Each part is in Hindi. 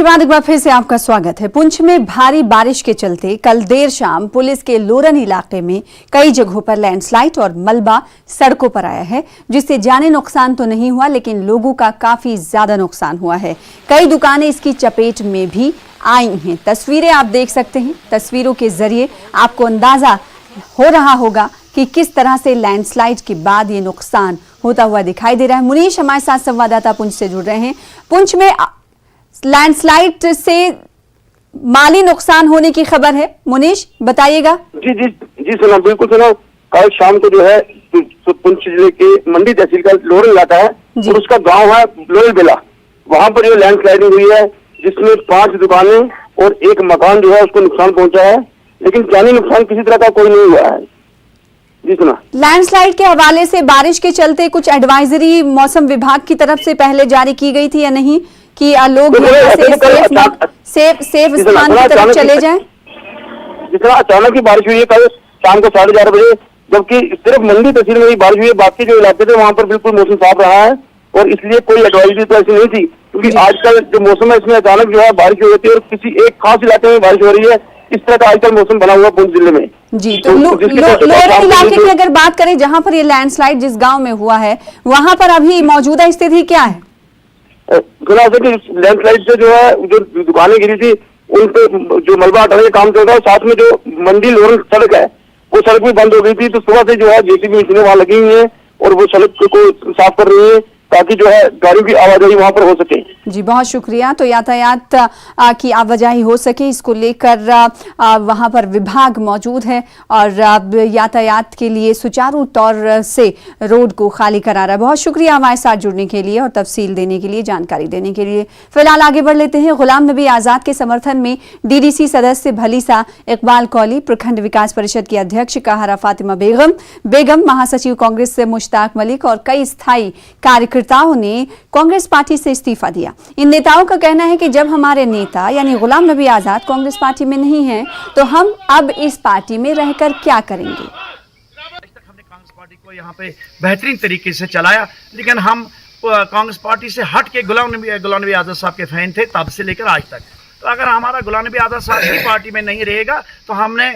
के बाद एक बार फिर से आपका स्वागत है। पुंछ में भारी बारिश के चलते कल देर शाम पुलिस के लोरन इलाके में कई जगहों पर लैंडस्लाइड और मलबा सड़कों पर आया है, जिससे जानी नुकसान तो नहीं हुआ लेकिन लोगों का काफी ज्यादा नुकसान हुआ है। कई दुकानें इसकी चपेट में भी आई हैं। तस्वीरें आप देख सकते हैं। तस्वीरों के जरिए आपको अंदाजा हो रहा होगा कि किस तरह से लैंडस्लाइड के बाद ये नुकसान होता हुआ दिखाई दे रहा है। मुनीश हमारे साथ संवाददाता पुंछ से जुड़ रहे हैं। पुंछ में लैंडस्लाइड से माली नुकसान होने की खबर है। मुनीश बताइएगा। जी जी जी सुना, बिल्कुल सुना। कल शाम को जो है पुंछ जिले के मंडी तहसील का लोरन इलाका है और उसका गांव है लोरल बेला। वहां पर जो लैंडस्लाइडिंग हुई है जिसमें 5 दुकानें और एक मकान जो है उसको नुकसान पहुंचा है, लेकिन जानी नुकसान किसी तरह का कोई नहीं हुआ है। जी सुना। लैंडस्लाइड के हवाले से बारिश के चलते कुछ एडवाइजरी मौसम विभाग की तरफ से पहले जारी की गई थी या नहीं कि लोग सेफ स्थान की तरफ चले जाएं? जितना अचानक ही बारिश हुई है कल शाम को 4:30 बजे, जबकि सिर्फ मंडी तहसील में ही बारिश हुई है। बाकी जो इलाके थे वहां पर बिल्कुल मौसम साफ रहा है और इसलिए कोई एडवाइजरी तो ऐसी नहीं थी, क्योंकि आजकल जो मौसम है इसमें अचानक जो है बारिश हो जाती है और किसी एक खास इलाके में बारिश हो रही है। इस तरह का आजकल मौसम बना हुआ पुंछ जिले में। जी तो लोरन इलाके की अगर बात करें जहां पर ये लैंडस्लाइड जिस गांव में हुआ है वहां पर अभी मौजूदा स्थिति क्या है? लैंडस्लाइड से जो है जो दुकानें गिरी थी उन पे जो मलबा हटाने का काम चल रहा है, साथ में जो मंडी लोरन सड़क है वो सड़क भी बंद हो गई थी। तो सुबह से जो है जेसीबी मशीनें वहां लगी हुई है और वो सड़क को साफ कर रही है ताकि जो है गाड़ियों की आवाजाही वहां पर हो सके। जी बहुत शुक्रिया। तो यातायात की आवाजाही हो सके इसको लेकर वहां पर विभाग मौजूद है और यातायात के लिए सुचारू तौर से रोड को खाली करा रहा है। बहुत शुक्रिया हमारे साथ जुड़ने के लिए और तफसील देने के लिए, जानकारी देने के लिए। फिलहाल आगे बढ़ लेते हैं। गुलाम नबी आजाद के समर्थन में डीडीसी सदस्य भलीसा इकबाल कौली, प्रखंड विकास परिषद की अध्यक्ष कहरा फातिमा बेगम, महासचिव कांग्रेस से मुश्ताक मलिक और कई स्थायी कार्यकर्ताओं ने कांग्रेस पार्टी से इस्तीफा दिया। इन नेताओं का कहना है कि जब हमारे नेता यानी गुलाम नबी आजाद कांग्रेस पार्टी में नहीं हैं, तो हम अब इस पार्टी में रहकर क्या करेंगे। आज तक हमने कांग्रेस पार्टी को यहाँ पे बेहतरीन तरीके से चलाया, लेकिन हम कांग्रेस पार्टी से हट के गुलाम नबी आजाद साहब के फैन थे तब से लेकर आज तक। तो अगर हमारा गुलाम नबी आजाद साहब की पार्टी में नहीं रहेगा तो हमने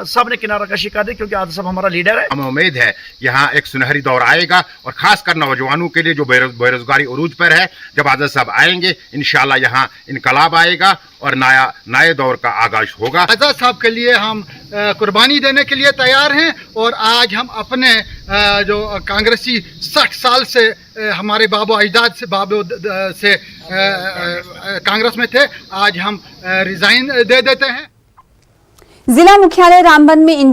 सबने किनारा कशी कर दी, क्योंकि आजाद साहब हमारा लीडर है। हमें उम्मीद है यहाँ एक सुनहरी दौर आएगा और खासकर नौजवानों के लिए जो बेरोजगारी उरूज पर है, जब आजाद साहब आएंगे इंशाल्लाह यहाँ इनकलाब आएगा और नए दौर का आगाज होगा। आजाद साहब के लिए हम कुर्बानी देने के लिए तैयार हैं और आज हम अपने जो कांग्रेसी 60 साल से हमारे बाबू अजदाद से कांग्रेस में थे, आज हम रिजाइन दे देते हैं। जिला मुख्यालय रामबन में इंडियन